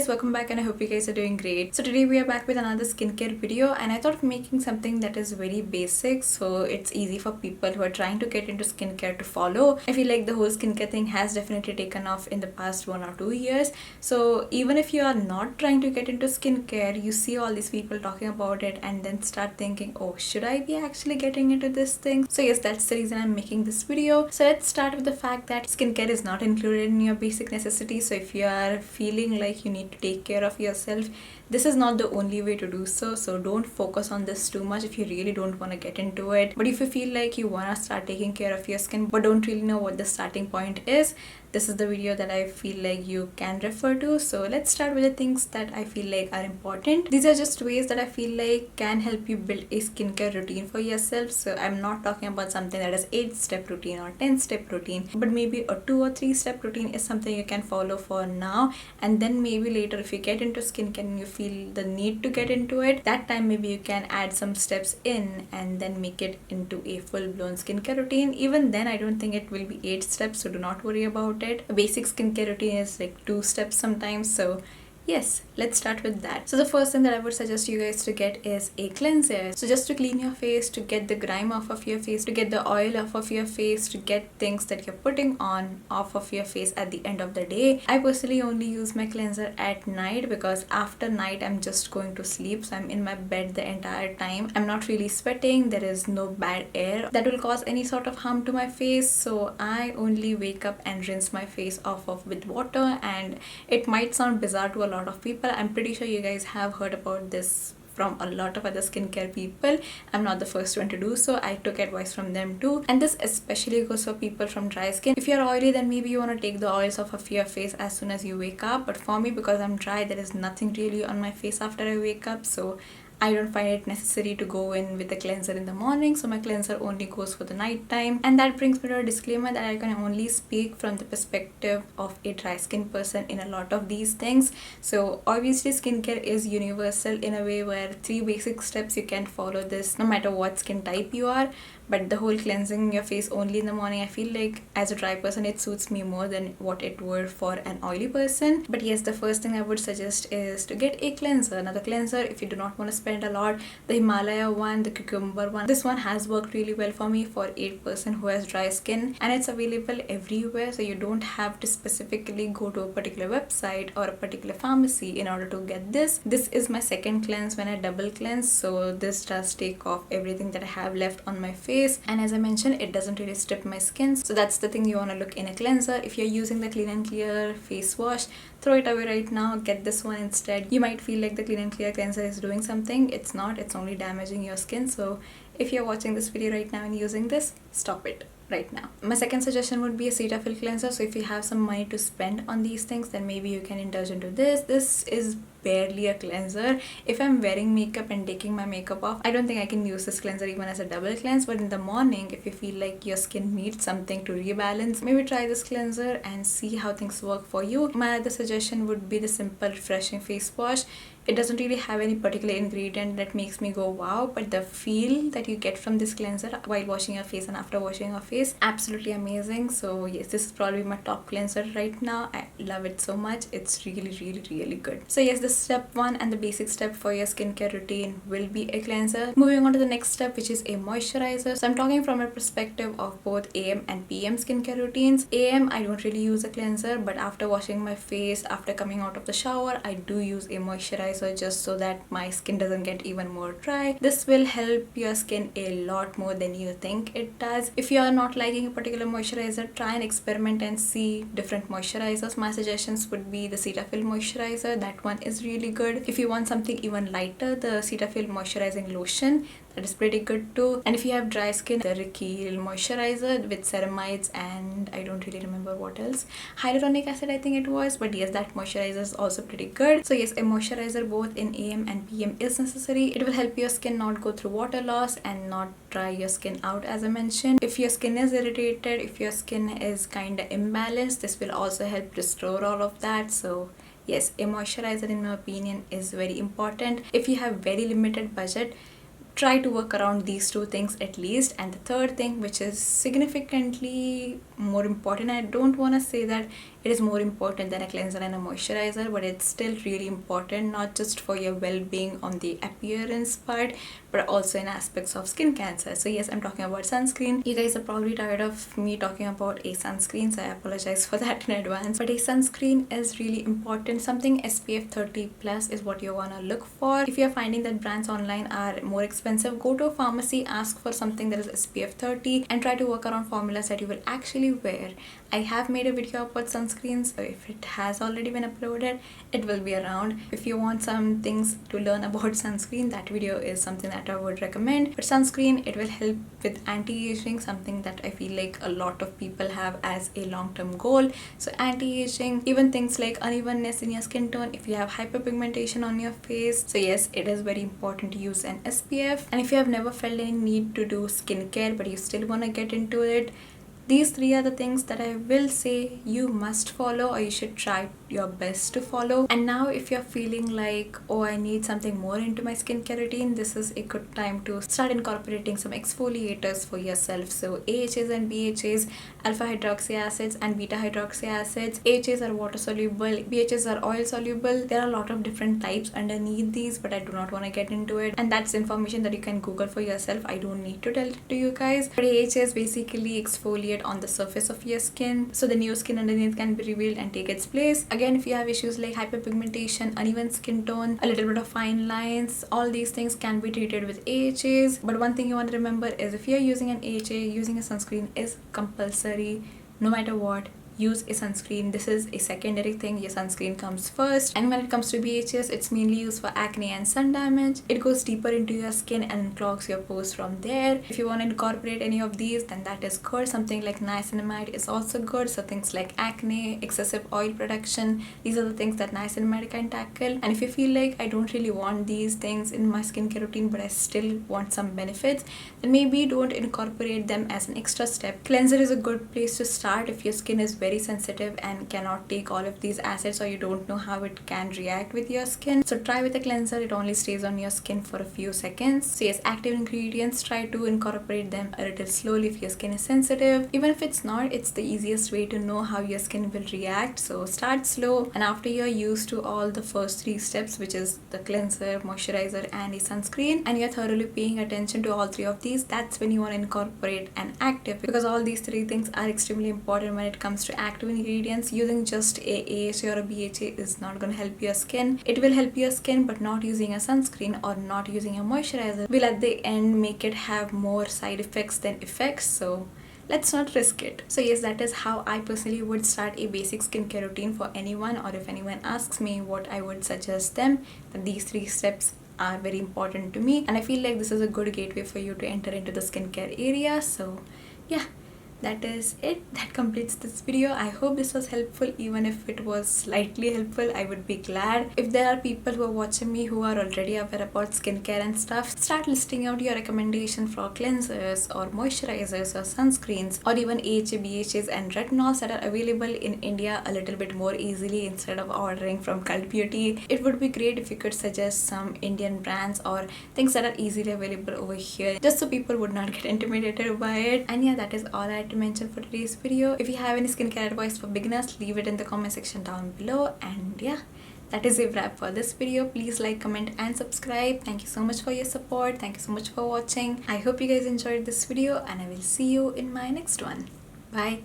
guys, welcome back and I hope you guys are doing great. So today we are back with another skincare video and I thought of making something that is very basic so it's easy for people who are trying to get into skincare to follow. I feel like the whole skincare thing has definitely taken off in the past 1 or 2 years. So even if you are not trying to get into skincare, you see all these people talking about it and then start thinking, oh, should I be actually getting into this thing? So yes, that's the reason I'm making this video. So let's start with the fact that skincare is not included in your basic necessities. So if you are feeling like you need to take care of yourself, this is not the only way to do so. So don't focus on this too much if you really don't want to get into it. But if you feel like you want to start taking care of your skin but don't really know what the starting point is, this is the video that I feel like you can refer to. So let's start with the things that I feel like are important. These are just ways that I feel like can help you build a skincare routine for yourself. So I'm not talking about something that is 8-step routine or 10-step routine, but maybe a 2 or 3-step routine is something you can follow for now, and then maybe later if you get into skincare and you feel the need to get into it, that time maybe you can add some steps in and then make it into a full-blown skincare routine. Even then I don't think it will be 8 steps, so do not worry about it. A basic skincare routine is like 2 steps sometimes. So yes, let's start with that. So the first thing that I would suggest you guys to get is a cleanser. So just to clean your face, to get the grime off of your face, to get the oil off of your face, to get things that you're putting on off of your face at the end of the day. I personally only use my cleanser at night because after night I'm just going to sleep. So I'm in my bed the entire time. I'm not really sweating. There is no bad air that will cause any sort of harm to my face. So I only wake up and rinse my face off of with water, and it might sound bizarre to a lot of people. I'm pretty sure you guys have heard about this from a lot of other skincare people. I'm not the first one to do so. I took advice from them too, and this especially goes for people from dry skin. If you're oily, then maybe you want to take the oils off of your face as soon as you wake up, but for me, because I'm dry, there is nothing really on my face after I wake up, so I don't find it necessary to go in with a cleanser in the morning. So my cleanser only goes for the night time. And that brings me to a disclaimer that I can only speak from the perspective of a dry skin person in a lot of these things. So obviously skincare is universal in a way where 3 basic steps you can follow this no matter what skin type you are. But the whole cleansing your face only in the morning, I feel like as a dry person it suits me more than what it would for an oily person. But yes, the first thing I would suggest is to get a cleanser. Now the cleanser, if you do not want to spend a lot, the Himalaya one, the cucumber one, this one has worked really well for me for a person who has dry skin, and it's available everywhere, so you don't have to specifically go to a particular website or a particular pharmacy in order to get this. This is my second cleanse when I double cleanse, so this does take off everything that I have left on my face. And as I mentioned, it doesn't really strip my skin, so that's the thing you want to look in a cleanser. If you're using the Clean and Clear face wash, throw it away right now, get this one instead. You might feel like the Clean and Clear cleanser is doing something. It's not, it's only damaging your skin. So if you're watching this video right now and using this, stop it right now. My second suggestion would be a Cetaphil cleanser. So if you have some money to spend on these things, then maybe you can indulge into this. This is barely a cleanser. If I'm wearing makeup and taking my makeup off, I don't think I can use this cleanser even as a double cleanse. But in the morning, if you feel like your skin needs something to rebalance, maybe try this cleanser and see how things work for you. My other suggestion would be the simple refreshing face wash. It doesn't really have any particular ingredient that makes me go wow, but the feel that you get from this cleanser while washing your face and after washing your face, absolutely amazing. So yes, this is probably my top cleanser right now. I love it so much. It's really good. So yes, the step 1 and the basic step for your skincare routine will be a cleanser. Moving on to the next step, which is a moisturizer. So I'm talking from a perspective of both AM and PM skincare routines. AM, I don't really use a cleanser, but after washing my face, after coming out of the shower, I do use a moisturizer just so that my skin doesn't get even more dry. This will help your skin a lot more than you think it does. If you are not liking a particular moisturizer, try and experiment and see different moisturizers. My suggestions would be the Cetaphil moisturizer. That one is really good. If you want something even lighter, the Cetaphil moisturizing lotion, that is pretty good too. And if you have dry skin, the Ricky moisturizer with ceramides and I don't really remember what else, hyaluronic acid I think it was, but yes, that moisturizer is also pretty good. So yes, a moisturizer both in AM and PM is necessary. It will help your skin not go through water loss and not dry your skin out, as I mentioned. If your skin is irritated, if your skin is kind of imbalanced, this will also help restore all of that. So yes, a moisturizer in my opinion is very important. If you have very limited budget, try to work around these two things at least. And the third thing, which is significantly more important, I don't want to say that it is more important than a cleanser and a moisturizer, but it's still really important, not just for your well-being on the appearance part, but also in aspects of skin cancer. So yes, I'm talking about sunscreen. You guys are probably tired of me talking about a sunscreen, so I apologize for that in advance. But a sunscreen is really important. Something SPF 30 plus is what you want to look for. If you're finding that brands online are more expensive, go to a pharmacy, ask for something that is SPF 30 and try to work around formulas that you will actually wear. I have made a video about sunscreens, so if it has already been uploaded, it will be around. If you want some things to learn about sunscreen, that video is something that I would recommend. But sunscreen, it will help with anti-aging, something that I feel like a lot of people have as a long-term goal. So anti-aging, even things like unevenness in your skin tone, if you have hyperpigmentation on your face. So yes, it is very important to use an SPF. And if you have never felt any need to do skincare but you still want to get into it, these three are the things that I will say you must follow, or you should try your best to follow. And now if you're feeling like, oh, I need something more into my skincare routine, this is a good time to start incorporating some exfoliators for yourself. So AHAs and BHAs, alpha hydroxy acids and beta hydroxy acids. AHAs are water soluble, BHAs are oil soluble. There are a lot of different types underneath these, but I do not want to get into it, and that's information that you can Google for yourself. I don't need to tell it to you guys. But AHAs basically exfoliate on the surface of your skin, so the new skin underneath can be revealed and take its place. Again, if you have issues like hyperpigmentation, uneven skin tone, a little bit of fine lines, all these things can be treated with AHAs. But one thing you want to remember is, if you're using an AHA, using a sunscreen is compulsory. No matter what, use a sunscreen. This is a secondary thing. Your sunscreen comes first. And when it comes to BHAs, it's mainly used for acne and sun damage. It goes deeper into your skin and clogs your pores from there. If you want to incorporate any of these, then that is good. Something like niacinamide is also good. So things like acne, excessive oil production, these are the things that niacinamide can tackle. And if you feel like, I don't really want these things in my skincare routine, but I still want some benefits, then maybe don't incorporate them as an extra step. Cleanser is a good place to start if your skin is very sensitive and cannot take all of these acids, or you don't know how it can react with your skin. So try with a cleanser. It only stays on your skin for a few seconds. So yes, active ingredients, try to incorporate them a little slowly if your skin is sensitive. Even if it's not, it's the easiest way to know how your skin will react. So start slow, and after you're used to all the first three steps, which is the cleanser, moisturizer and a sunscreen, and you're thoroughly paying attention to all three of these, that's when you want to incorporate an active, because all these three things are extremely important when it comes to active ingredients. Using just a AHA or a BHA is not going to help your skin. It will help your skin, but not using a sunscreen or not using a moisturizer will at the end make it have more side effects than effects. So let's not risk it. So yes, that is how I personally would start a basic skincare routine for anyone, or if anyone asks me what I would suggest them, then these three steps are very important to me, and I feel like this is a good gateway for you to enter into the skincare area. So yeah, that is it. That completes this video. I hope this was helpful. Even if it was slightly helpful, I would be glad. If there are people who are watching me who are already aware about skincare and stuff, start listing out your recommendation for cleansers or moisturizers or sunscreens, or even AHA, BHAs and retinols that are available in India a little bit more easily instead of ordering from Cult Beauty. It would be great if you could suggest some Indian brands or things that are easily available over here, just so people would not get intimidated by it. And yeah, that is all I had to mention for today's video. If you have any skincare advice for beginners, leave it in the comment section down below. And yeah, that is a wrap for this video. Please like, comment and subscribe. Thank you so much for your support. Thank you so much for watching. I hope you guys enjoyed this video, and I will see you in my next one. Bye.